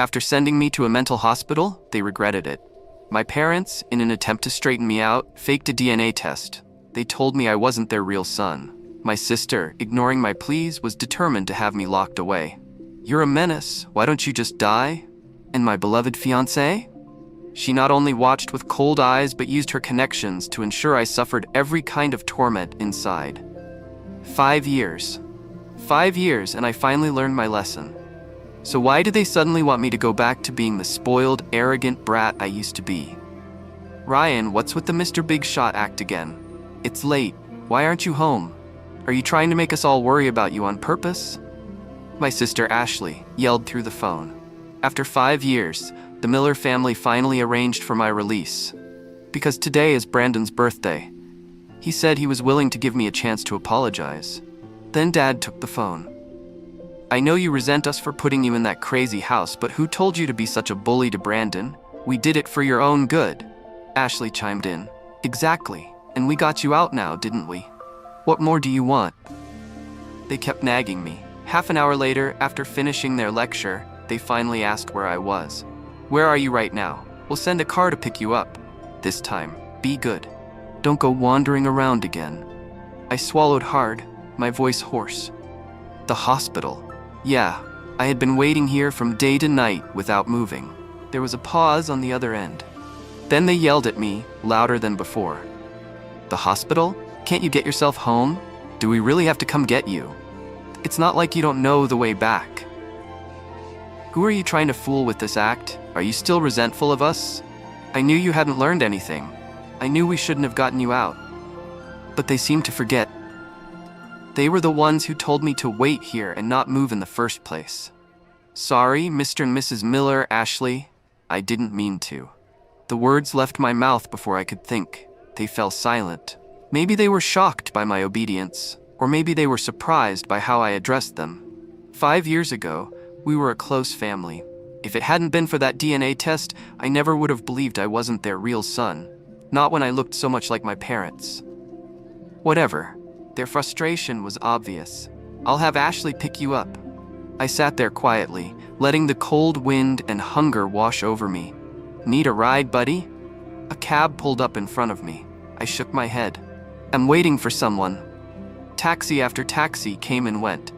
After sending me to a mental hospital, they regretted it. My parents, in an attempt to straighten me out, faked a DNA test. They told me I wasn't their real son. My sister, ignoring my pleas, was determined to have me locked away. "You're a menace, why don't you just die?" And my beloved fiancé? She not only watched with cold eyes, but used her connections to ensure I suffered every kind of torment inside. 5 years. 5 years, and I finally learned my lesson. So why did they suddenly want me to go back to being the spoiled, arrogant brat I used to be? Ryan, what's with the Mr. Big Shot act again? It's late. Why aren't you home? Are you trying to make us all worry about you on purpose? My sister Ashley yelled through the phone. After 5 years, the Miller family finally arranged for my release. Because today is Brandon's birthday. He said he was willing to give me a chance to apologize. Then Dad took the phone. "I know you resent us for putting you in that crazy house, but who told you to be such a bully to Brandon? We did it for your own good." Ashley chimed in. "Exactly. And we got you out now, didn't we? What more do you want?" They kept nagging me. Half an hour later, after finishing their lecture, they finally asked where I was. "Where are you right now? We'll send a car to pick you up. This time, be good. Don't go wandering around again." I swallowed hard, my voice hoarse. The hospital. Yeah, I had been waiting here from day to night without moving. There was a pause on the other end. Then they yelled at me, louder than before. "The hospital? Can't you get yourself home? Do we really have to come get you? It's not like you don't know the way back. Who are you trying to fool with this act? Are you still resentful of us? I knew you hadn't learned anything. I knew we shouldn't have gotten you out." But they seemed to forget. They were the ones who told me to wait here and not move in the first place. "Sorry, Mr. and Mrs. Miller, Ashley. I didn't mean to." The words left my mouth before I could think. They fell silent. Maybe they were shocked by my obedience, or maybe they were surprised by how I addressed them. 5 years ago, we were a close family. If it hadn't been for that DNA test, I never would have believed I wasn't their real son. Not when I looked so much like my parents. Whatever. Their frustration was obvious. "I'll have Ashley pick you up." I sat there quietly, letting the cold wind and hunger wash over me. "Need a ride, buddy?" A cab pulled up in front of me. I shook my head. "I'm waiting for someone." Taxi after taxi came and went.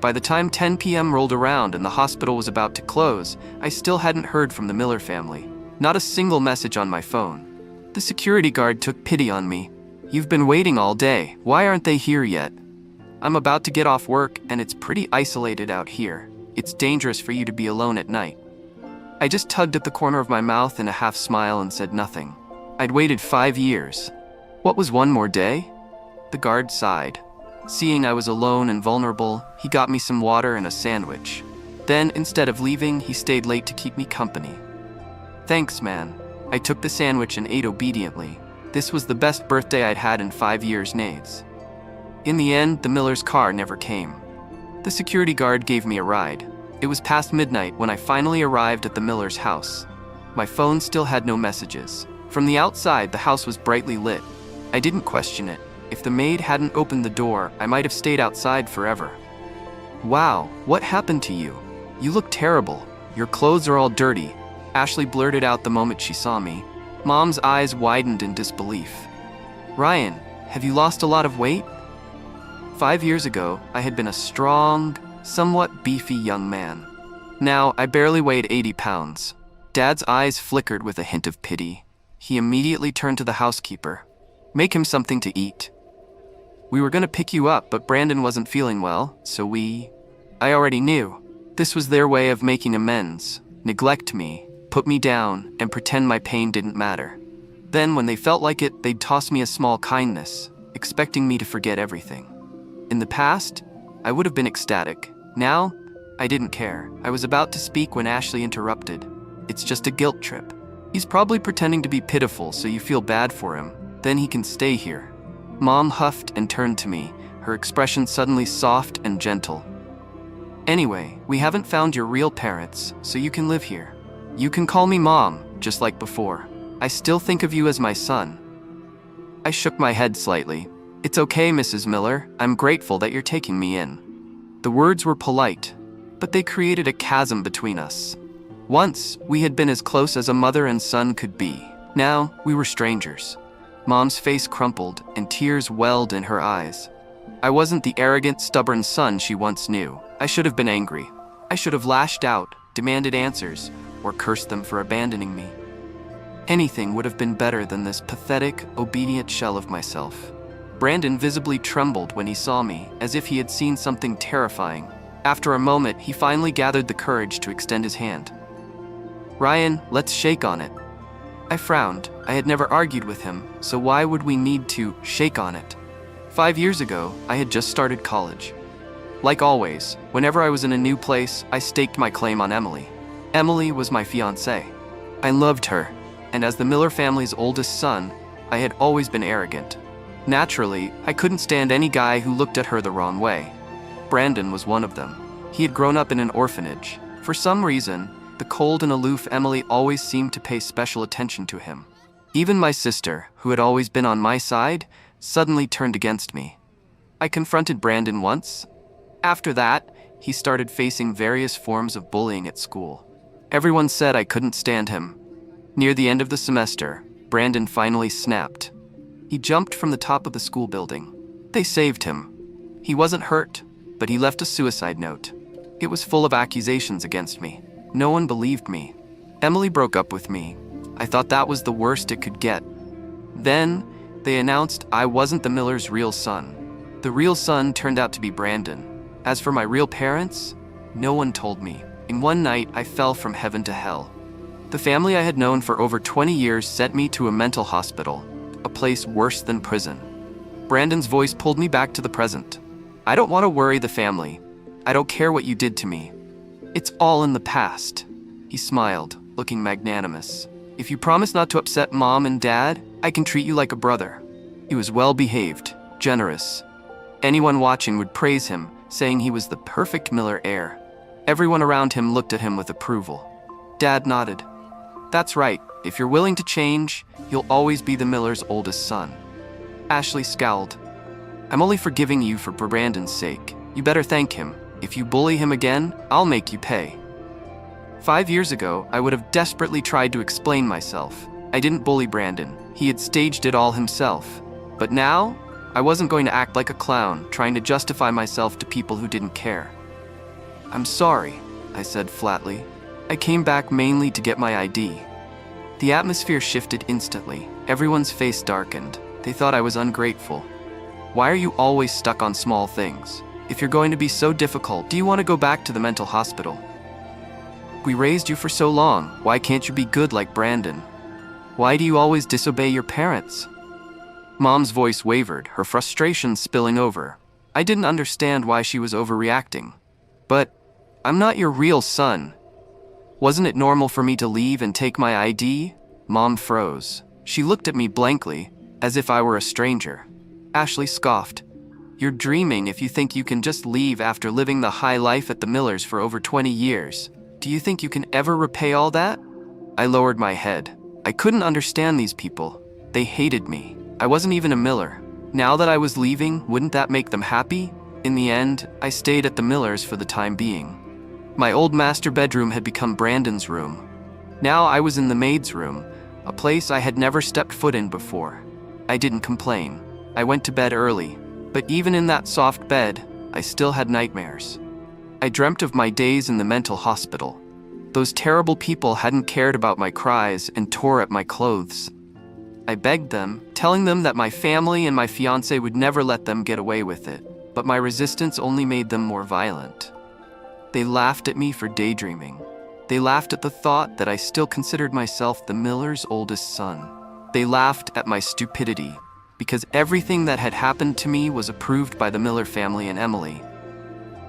By the time 10 p.m. rolled around and the hospital was about to close, I still hadn't heard from the Miller family. Not a single message on my phone. The security guard took pity on me. "You've been waiting all day. Why aren't they here yet?" "I'm about to get off work and it's pretty isolated out here. It's dangerous for you to be alone at night." I just tugged at the corner of my mouth in a half smile and said nothing. I'd waited 5 years. What was one more day? The guard sighed. Seeing I was alone and vulnerable, he got me some water and a sandwich. Then, instead of leaving, he stayed late to keep me company. "Thanks, man." I took the sandwich and ate obediently. This was the best birthday I'd had in 5 years, Nades. In the end, the Miller's car never came. The security guard gave me a ride. It was past midnight when I finally arrived at the Miller's house. My phone still had no messages. From the outside, the house was brightly lit. I didn't question it. If the maid hadn't opened the door, I might have stayed outside forever. "Wow, what happened to you? You look terrible. Your clothes are all dirty," Ashley blurted out the moment she saw me. Mom's eyes widened in disbelief. "Ryan, have you lost a lot of weight?" 5 years ago, I had been a strong, somewhat beefy young man. Now, I barely weighed 80 pounds. Dad's eyes flickered with a hint of pity. He immediately turned to the housekeeper. "Make him something to eat." "We were going to pick you up, but Brandon wasn't feeling well, so I already knew. This was their way of making amends. Neglect me, put me down, and pretend my pain didn't matter. Then, when they felt like it, they'd toss me a small kindness, expecting me to forget everything. In the past, I would have been ecstatic. Now, I didn't care. I was about to speak when Ashley interrupted. "It's just a guilt trip. He's probably pretending to be pitiful so you feel bad for him. Then he can stay here." Mom huffed and turned to me, her expression suddenly soft and gentle. "Anyway, we haven't found your real parents, so you can live here. You can call me Mom, just like before. I still think of you as my son." I shook my head slightly. "It's okay, Mrs. Miller. I'm grateful that you're taking me in." The words were polite, but they created a chasm between us. Once, we had been as close as a mother and son could be. Now, we were strangers. Mom's face crumpled and tears welled in her eyes. I wasn't the arrogant, stubborn son she once knew. I should have been angry. I should have lashed out, demanded answers, or cursed them for abandoning me. Anything would have been better than this pathetic, obedient shell of myself. Brandon visibly trembled when he saw me, as if he had seen something terrifying. After a moment, he finally gathered the courage to extend his hand. "Ryan, let's shake on it." I frowned. I had never argued with him, so why would we need to shake on it? 5 years ago, I had just started college. Like always, whenever I was in a new place, I staked my claim on Emily. Emily was my fiancée. I loved her, and as the Miller family's oldest son, I had always been arrogant. Naturally, I couldn't stand any guy who looked at her the wrong way. Brandon was one of them. He had grown up in an orphanage. For some reason, the cold and aloof Emily always seemed to pay special attention to him. Even my sister, who had always been on my side, suddenly turned against me. I confronted Brandon once. After that, he started facing various forms of bullying at school. Everyone said I couldn't stand him. Near the end of the semester, Brandon finally snapped. He jumped from the top of the school building. They saved him. He wasn't hurt, but he left a suicide note. It was full of accusations against me. No one believed me. Emily broke up with me. I thought that was the worst it could get. Then, they announced I wasn't the Miller's real son. The real son turned out to be Brandon. As for my real parents, no one told me. In one night, I fell from heaven to hell. The family I had known for over 20 years sent me to a mental hospital, a place worse than prison. Brandon's voice pulled me back to the present. "I don't want to worry the family. I don't care what you did to me. It's all in the past." He smiled, looking magnanimous. "If you promise not to upset Mom and Dad, I can treat you like a brother." He was well-behaved, generous. Anyone watching would praise him, saying he was the perfect Miller heir. Everyone around him looked at him with approval. Dad nodded. "That's right. If you're willing to change, you'll always be the Miller's oldest son." Ashley scowled. "I'm only forgiving you for Brandon's sake. You better thank him. If you bully him again, I'll make you pay." 5 years ago, I would have desperately tried to explain myself. I didn't bully Brandon. He had staged it all himself. But now, I wasn't going to act like a clown, trying to justify myself to people who didn't care. "I'm sorry," I said flatly. "I came back mainly to get my ID." The atmosphere shifted instantly. Everyone's face darkened. They thought I was ungrateful. "Why are you always stuck on small things? If you're going to be so difficult, do you want to go back to the mental hospital? We raised you for so long. Why can't you be good like Brandon? Why do you always disobey your parents?" Mom's voice wavered, her frustration spilling over. I didn't understand why she was overreacting. "But I'm not your real son. Wasn't it normal for me to leave and take my ID?" Mom froze. She looked at me blankly, as if I were a stranger. Ashley scoffed. "You're dreaming if you think you can just leave after living the high life at the Millers for over 20 years. Do you think you can ever repay all that?" I lowered my head. I couldn't understand these people. They hated me. I wasn't even a Miller. Now that I was leaving, wouldn't that make them happy? In the end, I stayed at the Millers for the time being. My old master bedroom had become Brandon's room. Now I was in the maid's room, a place I had never stepped foot in before. I didn't complain. I went to bed early, but even in that soft bed, I still had nightmares. I dreamt of my days in the mental hospital. Those terrible people hadn't cared about my cries and tore at my clothes. I begged them, telling them that my family and my fiancé would never let them get away with it, but my resistance only made them more violent. They laughed at me for daydreaming. They laughed at the thought that I still considered myself the Miller's oldest son. They laughed at my stupidity, because everything that had happened to me was approved by the Miller family and Emily.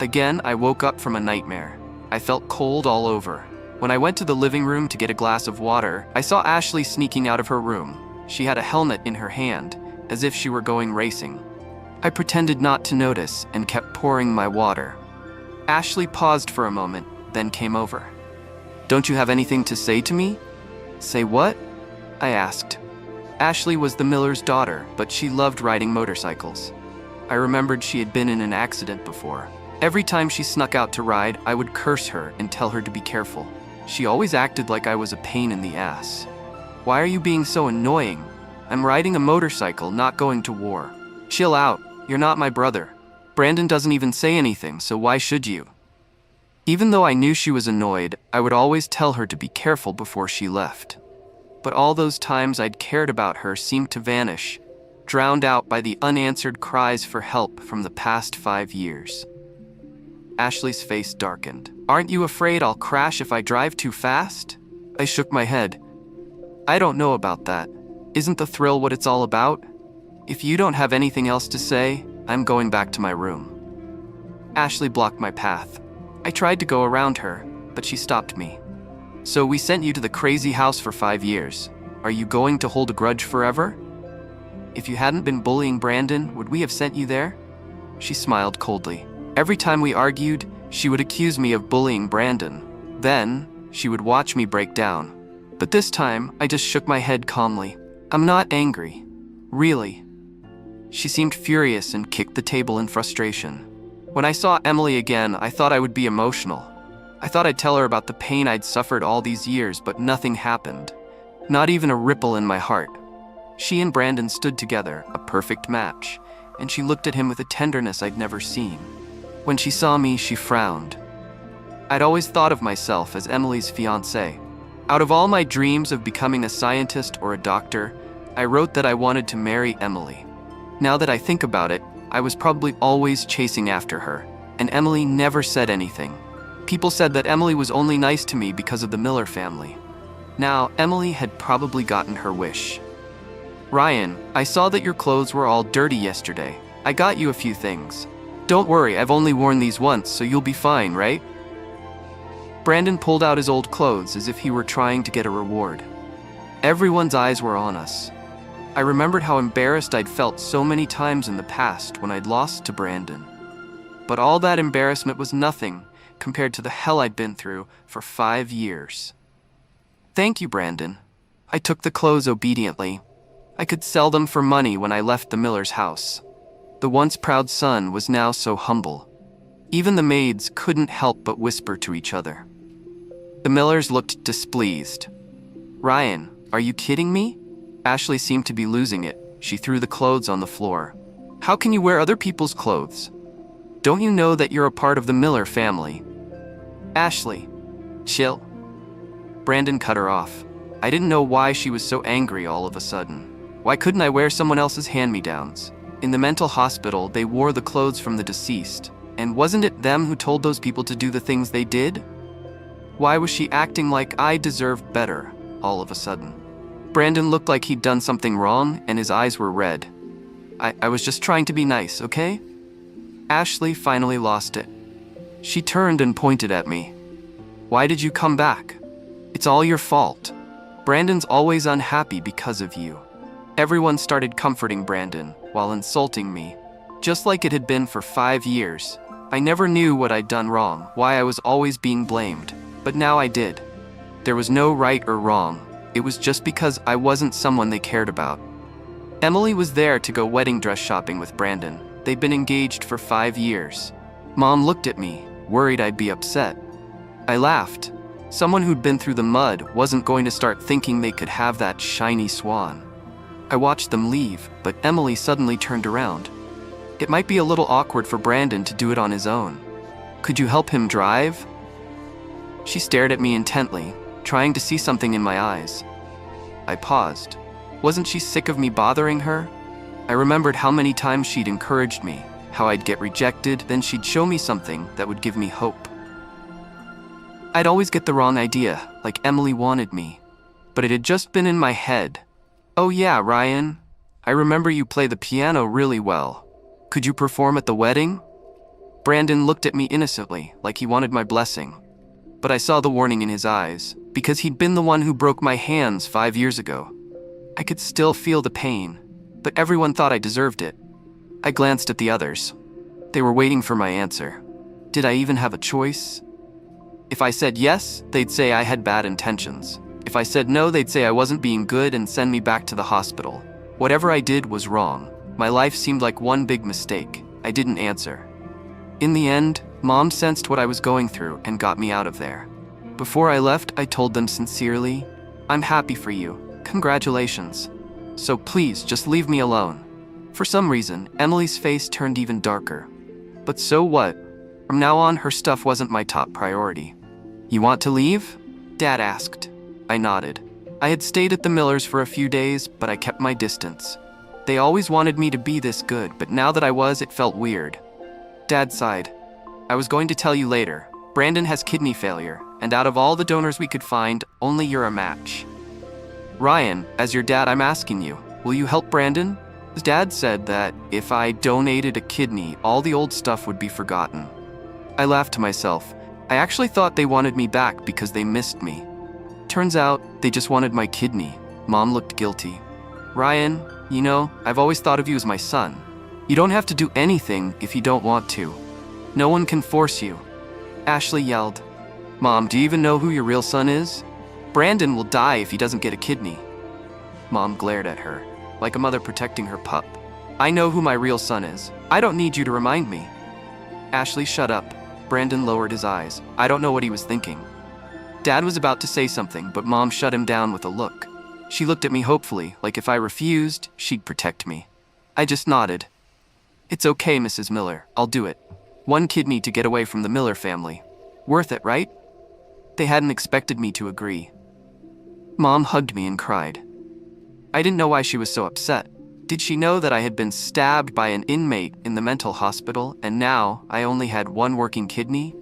Again, I woke up from a nightmare. I felt cold all over. When I went to the living room to get a glass of water, I saw Ashley sneaking out of her room. She had a helmet in her hand, as if she were going racing. I pretended not to notice and kept pouring my water. Ashley paused for a moment, then came over. "Don't you have anything to say to me?" "Say what?" I asked. Ashley was the Miller's daughter, but she loved riding motorcycles. I remembered she had been in an accident before. Every time she snuck out to ride, I would curse her and tell her to be careful. She always acted like I was a pain in the ass. Why are you being so annoying? I'm riding a motorcycle, not going to war. Chill out, you're not my brother. Brandon doesn't even say anything, so why should you? Even though I knew she was annoyed, I would always tell her to be careful before she left. But all those times I'd cared about her seemed to vanish, drowned out by the unanswered cries for help from the past 5 years. Ashley's face darkened. Aren't you afraid I'll crash if I drive too fast? I shook my head. I don't know about that. Isn't the thrill what it's all about? If you don't have anything else to say, I'm going back to my room. Ashley blocked my path. I tried to go around her, but she stopped me. So we sent you to the crazy house for 5 years. Are you going to hold a grudge forever? If you hadn't been bullying Brandon, would we have sent you there? She smiled coldly. Every time we argued, she would accuse me of bullying Brandon. Then, she would watch me break down. But this time, I just shook my head calmly. I'm not angry. Really. She seemed furious and kicked the table in frustration. When I saw Emily again, I thought I would be emotional. I thought I'd tell her about the pain I'd suffered all these years, but nothing happened. Not even a ripple in my heart. She and Brandon stood together, a perfect match, and she looked at him with a tenderness I'd never seen. When she saw me, she frowned. I'd always thought of myself as Emily's fiancé. Out of all my dreams of becoming a scientist or a doctor, I wrote that I wanted to marry Emily. Now that I think about it, I was probably always chasing after her, and Emily never said anything. People said that Emily was only nice to me because of the Miller family. Now, Emily had probably gotten her wish. Ryan, I saw that your clothes were all dirty yesterday. I got you a few things. Don't worry, I've only worn these once, so you'll be fine, right? Brandon pulled out his old clothes as if he were trying to get a reward. Everyone's eyes were on us. I remembered how embarrassed I'd felt so many times in the past when I'd lost to Brandon. But all that embarrassment was nothing compared to the hell I'd been through for 5 years. Thank you, Brandon. I took the clothes obediently. I could sell them for money when I left the Miller's house. The once proud son was now so humble. Even the maids couldn't help but whisper to each other. The Millers looked displeased. Ryan, are you kidding me? Ashley seemed to be losing it. She threw the clothes on the floor. How can you wear other people's clothes? Don't you know that you're a part of the Miller family? Ashley, chill. Brandon cut her off. I didn't know why she was so angry all of a sudden. Why couldn't I wear someone else's hand-me-downs? In the mental hospital, they wore the clothes from the deceased. And wasn't it them who told those people to do the things they did? Why was she acting like I deserved better all of a sudden? Brandon looked like he'd done something wrong, and his eyes were red. I was just trying to be nice, okay? Ashley finally lost it. She turned and pointed at me. Why did you come back? It's all your fault. Brandon's always unhappy because of you. Everyone started comforting Brandon while insulting me, just like it had been for 5 years. I never knew what I'd done wrong, why I was always being blamed, but now I did. There was no right or wrong. It was just because I wasn't someone they cared about. Emily was there to go wedding dress shopping with Brandon. They'd been engaged for 5 years. Mom looked at me, worried I'd be upset. I laughed. Someone who'd been through the mud wasn't going to start thinking they could have that shiny swan. I watched them leave, but Emily suddenly turned around. It might be a little awkward for Brandon to do it on his own. Could you help him drive? She stared at me intently, trying to see something in my eyes. I paused. Wasn't she sick of me bothering her? I remembered how many times she'd encouraged me, how I'd get rejected, then she'd show me something that would give me hope. I'd always get the wrong idea, like Emily wanted me. But it had just been in my head. Oh yeah, Ryan, I remember you play the piano really well. Could you perform at the wedding? Brandon looked at me innocently, like he wanted my blessing. But I saw the warning in his eyes, because he'd been the one who broke my hands 5 years ago. I could still feel the pain, but everyone thought I deserved it. I glanced at the others. They were waiting for my answer. Did I even have a choice? If I said yes, they'd say I had bad intentions. If I said no, they'd say I wasn't being good and send me back to the hospital. Whatever I did was wrong. My life seemed like one big mistake. I didn't answer. In the end, Mom sensed what I was going through and got me out of there. Before I left, I told them sincerely, "I'm happy for you. Congratulations. So please, just leave me alone." For some reason, Emily's face turned even darker. But so what? From now on, her stuff wasn't my top priority. "You want to leave?" Dad asked. I nodded. I had stayed at the Millers for a few days, but I kept my distance. They always wanted me to be this good, but now that I was, it felt weird. Dad sighed. "I was going to tell you later. Brandon has kidney failure, and out of all the donors we could find, only you're a match." "Ryan, as your dad, I'm asking you, will you help Brandon?" His dad said that if I donated a kidney, all the old stuff would be forgotten. I laughed to myself. I actually thought they wanted me back because they missed me. Turns out, they just wanted my kidney. Mom looked guilty. "Ryan, you know, I've always thought of you as my son. You don't have to do anything if you don't want to. No one can force you." Ashley yelled. "Mom, do you even know who your real son is? Brandon will die if he doesn't get a kidney." Mom glared at her, like a mother protecting her pup. "I know who my real son is. I don't need you to remind me." Ashley, shut up. Brandon lowered his eyes. I don't know what he was thinking. Dad was about to say something, but Mom shut him down with a look. She looked at me hopefully, like if I refused, she'd protect me. I just nodded. "It's okay, Mrs. Miller. I'll do it. One kidney to get away from the Miller family. Worth it, right?" They hadn't expected me to agree. Mom hugged me and cried. I didn't know why she was so upset. Did she know that I had been stabbed by an inmate in the mental hospital, and now I only had one working kidney?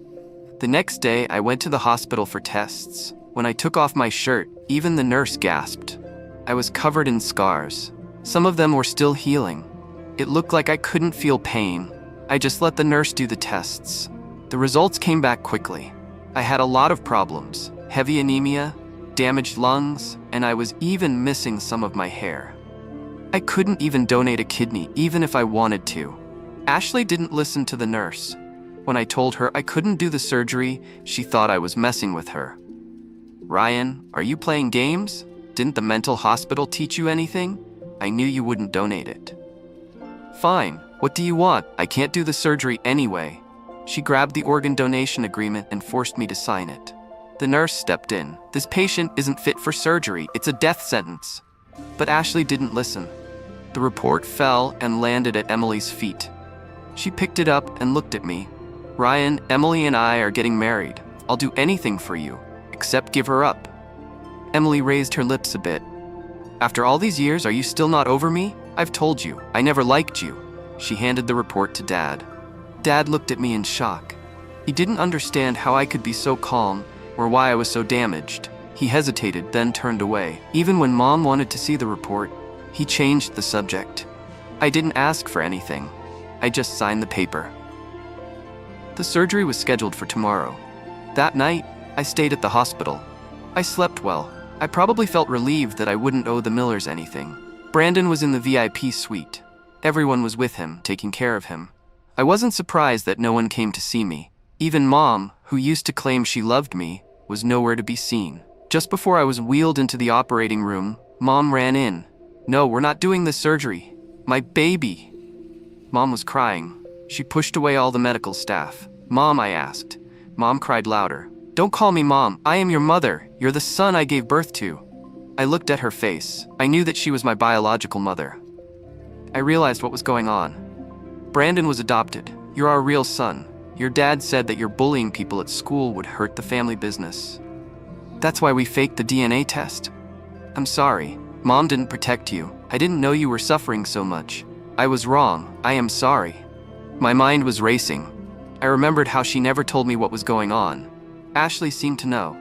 The next day, I went to the hospital for tests. When I took off my shirt, even the nurse gasped. I was covered in scars. Some of them were still healing. It looked like I couldn't feel pain. I just let the nurse do the tests. The results came back quickly. I had a lot of problems: heavy anemia, damaged lungs, and I was even missing some of my hair. I couldn't even donate a kidney, even if I wanted to. Ashley didn't listen to the nurse. When I told her I couldn't do the surgery, she thought I was messing with her. "Ryan, are you playing games? Didn't the mental hospital teach you anything? I knew you wouldn't donate it." "Fine, what do you want? I can't do the surgery anyway." She grabbed the organ donation agreement and forced me to sign it. The nurse stepped in. "This patient isn't fit for surgery. It's a death sentence." But Ashley didn't listen. The report fell and landed at Emily's feet. She picked it up and looked at me. "Ryan, Emily and I are getting married. I'll do anything for you, except give her up." Emily raised her lips a bit. "After all these years, are you still not over me? I've told you, I never liked you." She handed the report to Dad. Dad looked at me in shock. He didn't understand how I could be so calm or why I was so damaged. He hesitated, then turned away. Even when Mom wanted to see the report, he changed the subject. I didn't ask for anything. I just signed the paper. The surgery was scheduled for tomorrow. That night, I stayed at the hospital. I slept well. I probably felt relieved that I wouldn't owe the Millers anything. Brandon was in the VIP suite. Everyone was with him, taking care of him. I wasn't surprised that no one came to see me. Even Mom, who used to claim she loved me, was nowhere to be seen. Just before I was wheeled into the operating room, Mom ran in. "No, we're not doing this surgery. My baby." Mom was crying. She pushed away all the medical staff. "Mom," I asked. Mom cried louder. "Don't call me Mom. I am your mother. You're the son I gave birth to." I looked at her face. I knew that she was my biological mother. I realized what was going on. "Brandon was adopted. You're our real son. Your dad said that your bullying people at school would hurt the family business. That's why we faked the DNA test. I'm sorry. Mom didn't protect you. I didn't know you were suffering so much. I was wrong. I am sorry." My mind was racing. I remembered how she never told me what was going on. Ashley seemed to know.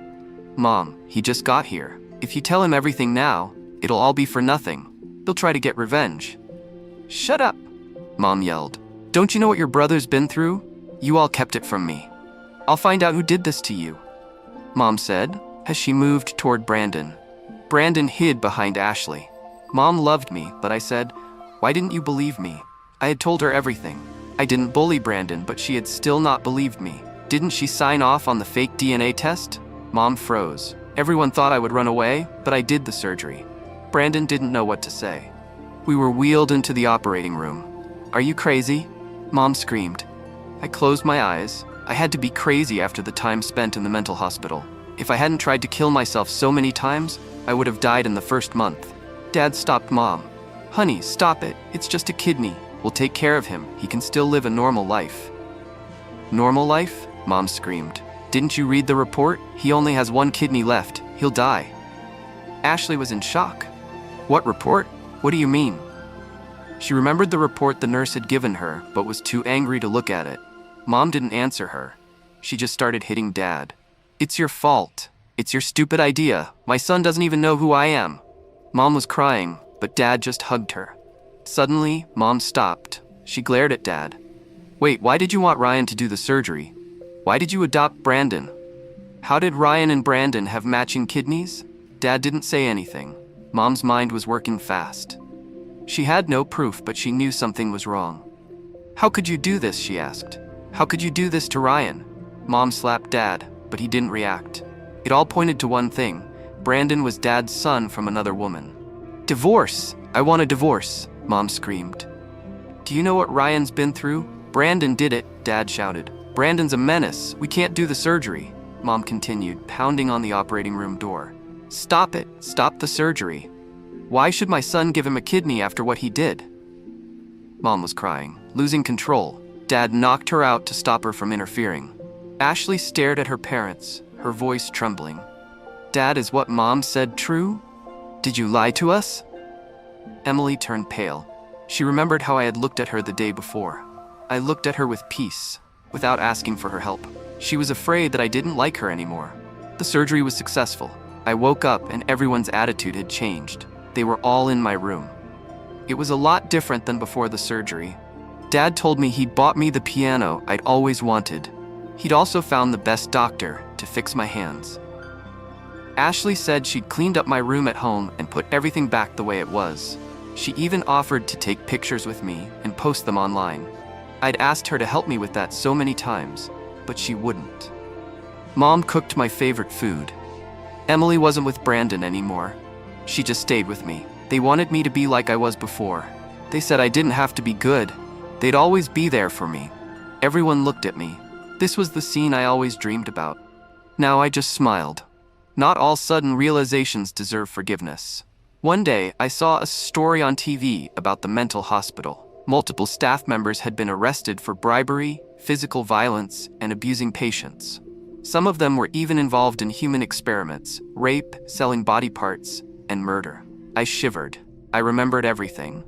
"Mom, he just got here. If you tell him everything now, it'll all be for nothing. He'll try to get revenge." "Shut up," Mom yelled. "Don't you know what your brother's been through? You all kept it from me. I'll find out who did this to you," Mom said, as she moved toward Brandon. Brandon hid behind Ashley. Mom loved me, but I said, "Why didn't you believe me?" I had told her everything. I didn't bully Brandon, but she had still not believed me. Didn't she sign off on the fake DNA test? Mom froze. Everyone thought I would run away, but I did the surgery. Brandon didn't know what to say. We were wheeled into the operating room. "Are you crazy?" Mom screamed. I closed my eyes. I had to be crazy after the time spent in the mental hospital. If I hadn't tried to kill myself so many times, I would have died in the first month. Dad stopped Mom. Honey, stop it. It's just a kidney. We'll take care of him. He can still live a normal life. Normal life? Mom screamed. Didn't you read the report? He only has one kidney left. He'll die. Ashley was in shock. What report? What do you mean? She remembered the report the nurse had given her, but was too angry to look at it. Mom didn't answer her. She just started hitting Dad. It's your fault. It's your stupid idea. My son doesn't even know who I am. Mom was crying, but Dad just hugged her. Suddenly, Mom stopped. She glared at Dad. Wait, why did you want Ryan to do the surgery? Why did you adopt Brandon? How did Ryan and Brandon have matching kidneys? Dad didn't say anything. Mom's mind was working fast. She had no proof, but she knew something was wrong. How could you do this? She asked. How could you do this to Ryan? Mom slapped Dad, but he didn't react. It all pointed to one thing. Brandon was Dad's son from another woman. Divorce! I want a divorce, Mom screamed. Do you know what Ryan's been through? Brandon did it, Dad shouted. Brandon's a menace. We can't do the surgery. Mom continued, pounding on the operating room door. Stop it. Stop the surgery. Why should my son give him a kidney after what he did? Mom was crying, losing control. Dad knocked her out to stop her from interfering. Ashley stared at her parents, her voice trembling. Dad, is what Mom said true? Did you lie to us? Emily turned pale. She remembered how I had looked at her the day before. I looked at her with peace, without asking for her help. She was afraid that I didn't like her anymore. The surgery was successful. I woke up and everyone's attitude had changed. They were all in my room. It was a lot different than before the surgery. Dad told me he'd bought me the piano I'd always wanted. He'd also found the best doctor to fix my hands. Ashley said she'd cleaned up my room at home and put everything back the way it was. She even offered to take pictures with me and post them online. I'd asked her to help me with that so many times, but she wouldn't. Mom cooked my favorite food. Emily wasn't with Brandon anymore. She just stayed with me. They wanted me to be like I was before. They said I didn't have to be good. They'd always be there for me. Everyone looked at me. This was the scene I always dreamed about. Now I just smiled. Not all sudden realizations deserve forgiveness. One day, I saw a story on TV about the mental hospital. Multiple staff members had been arrested for bribery, physical violence, and abusing patients. Some of them were even involved in human experiments, rape, selling body parts, and murder. I shivered. I remembered everything.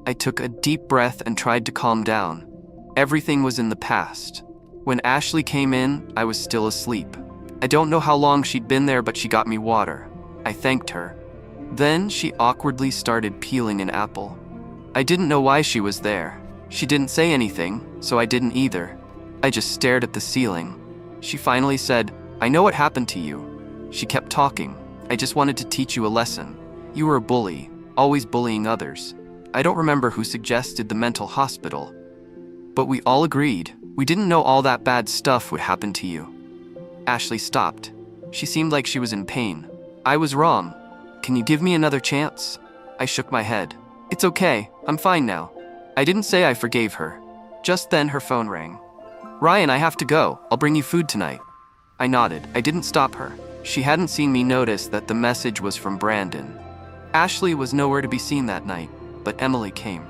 I took a deep breath and tried to calm down. Everything was in the past. When Ashley came in, I was still asleep. I don't know how long she'd been there, but she got me water. I thanked her. Then she awkwardly started peeling an apple. I didn't know why she was there. She didn't say anything, so I didn't either. I just stared at the ceiling. She finally said, I know what happened to you. She kept talking. I just wanted to teach you a lesson. You were a bully, always bullying others. I don't remember who suggested the mental hospital, but we all agreed. We didn't know all that bad stuff would happen to you. Ashley stopped. She seemed like she was in pain. I was wrong. Can you give me another chance? I shook my head. It's okay. I'm fine now. I didn't say I forgave her. Just then her phone rang. Ryan, I have to go. I'll bring you food tonight. I nodded. I didn't stop her. She hadn't seen me notice that the message was from Brandon. Ashley was nowhere to be seen that night, but Emily came.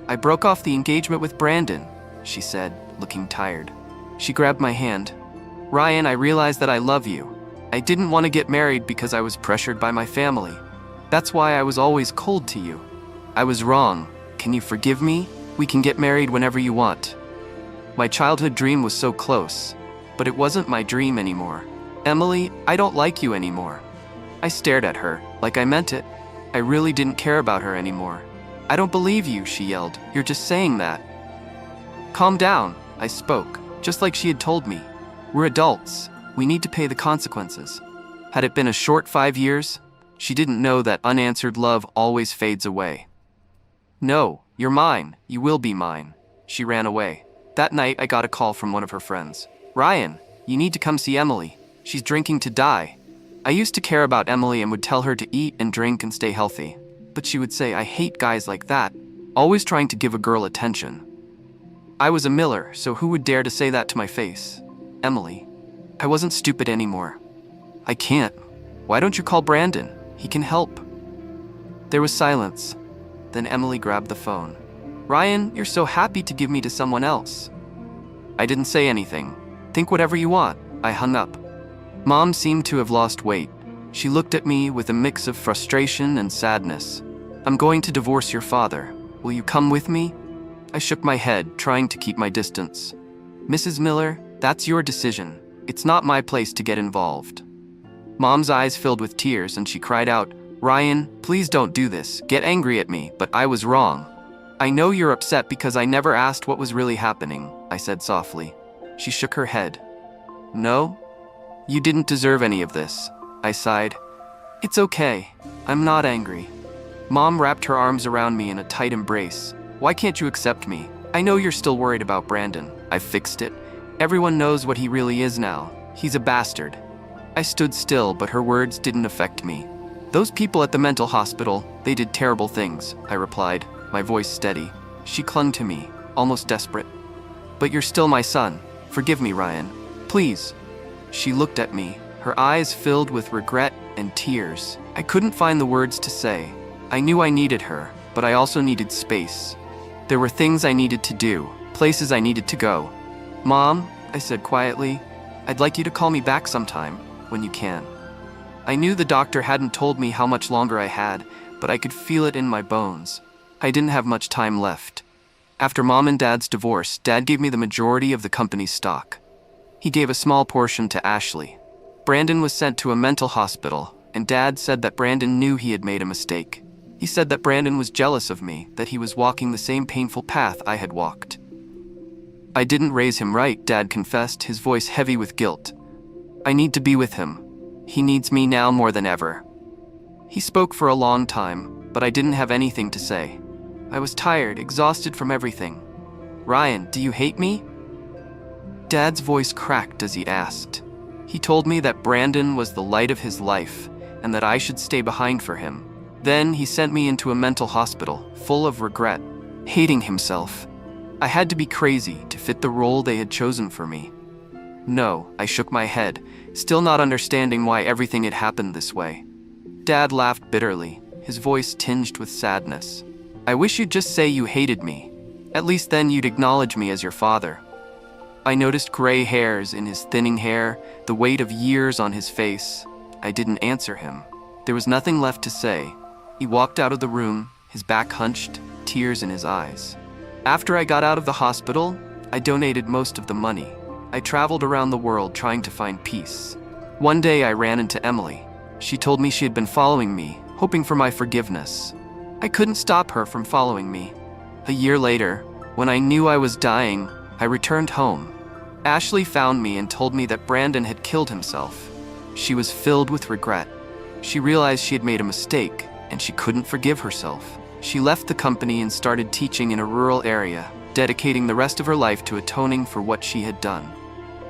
I broke off the engagement with Brandon, she said, looking tired. She grabbed my hand. Ryan, I realized that I love you. I didn't want to get married because I was pressured by my family. That's why I was always cold to you. I was wrong. Can you forgive me? We can get married whenever you want. My childhood dream was so close, but it wasn't my dream anymore. Emily, I don't like you anymore. I stared at her, like I meant it. I really didn't care about her anymore. I don't believe you, she yelled. You're just saying that. Calm down, I spoke, just like she had told me. We're adults. We need to pay the consequences. Had it been a short 5 years, she didn't know that unanswered love always fades away. No, you're mine. You will be mine. She ran away. That night, I got a call from one of her friends. Ryan, you need to come see Emily. She's drinking to die. I used to care about Emily and would tell her to eat and drink and stay healthy. But she would say, I hate guys like that, always trying to give a girl attention. I was a miller, so who would dare to say that to my face? Emily. I wasn't stupid anymore. I can't. Why don't you call Brandon? He can help. There was silence. Then Emily grabbed the phone. Ryan, you're so happy to give me to someone else. I didn't say anything. Think whatever you want. I hung up. Mom seemed to have lost weight. She looked at me with a mix of frustration and sadness. I'm going to divorce your father. Will you come with me? I shook my head, trying to keep my distance. Mrs. Miller, that's your decision. It's not my place to get involved. Mom's eyes filled with tears and she cried out, Ryan, please don't do this. Get angry at me, but I was wrong. I know you're upset because I never asked what was really happening, I said softly. She shook her head. No? You didn't deserve any of this. I sighed. It's okay. I'm not angry. Mom wrapped her arms around me in a tight embrace. Why can't you accept me? I know you're still worried about Brandon. I fixed it. Everyone knows what he really is now. He's a bastard. I stood still, but her words didn't affect me. Those people at the mental hospital, they did terrible things, I replied, my voice steady. She clung to me, almost desperate. But you're still my son. Forgive me, Ryan. Please. She looked at me, her eyes filled with regret and tears. I couldn't find the words to say. I knew I needed her, but I also needed space. There were things I needed to do, places I needed to go. Mom, I said quietly, I'd like you to call me back sometime, when you can. I knew the doctor hadn't told me how much longer I had, but I could feel it in my bones. I didn't have much time left. After Mom and Dad's divorce, Dad gave me the majority of the company's stock. He gave a small portion to Ashley. Brandon was sent to a mental hospital, and Dad said that Brandon knew he had made a mistake. He said that Brandon was jealous of me, that he was walking the same painful path I had walked. I didn't raise him right, Dad confessed, his voice heavy with guilt. I need to be with him. He needs me now more than ever. He spoke for a long time, but I didn't have anything to say. I was tired, exhausted from everything. Ryan, do you hate me? Dad's voice cracked as he asked. He told me that Brandon was the light of his life, and that I should stay behind for him. Then he sent me into a mental hospital, full of regret, hating himself. I had to be crazy to fit the role they had chosen for me. No, I shook my head, still not understanding why everything had happened this way. Dad laughed bitterly, his voice tinged with sadness. I wish you'd just say you hated me. At least then you'd acknowledge me as your father. I noticed gray hairs in his thinning hair, the weight of years on his face. I didn't answer him. There was nothing left to say. He walked out of the room, his back hunched, tears in his eyes. After I got out of the hospital, I donated most of the money. I traveled around the world trying to find peace. One day I ran into Emily. She told me she had been following me, hoping for my forgiveness. I couldn't stop her from following me. A year later, when I knew I was dying, I returned home. Ashley found me and told me that Brandon had killed himself. She was filled with regret. She realized she had made a mistake, and she couldn't forgive herself. She left the company and started teaching in a rural area, dedicating the rest of her life to atoning for what she had done.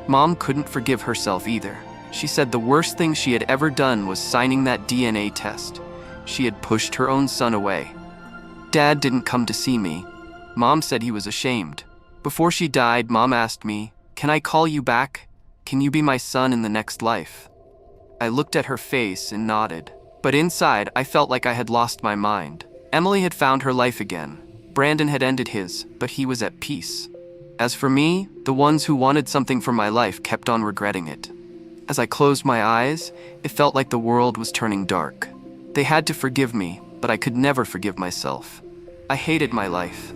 Mom couldn't forgive herself either. She said the worst thing she had ever done was signing that DNA test. She had pushed her own son away. Dad didn't come to see me. Mom said he was ashamed. Before she died, Mom asked me, "Can I call you back? Can you be my son in the next life?" I looked at her face and nodded. But inside, I felt like I had lost my mind. Emily had found her life again. Brandon had ended his, but he was at peace. As for me, the ones who wanted something from my life kept on regretting it. As I closed my eyes, it felt like the world was turning dark. They had to forgive me, but I could never forgive myself. I hated my life.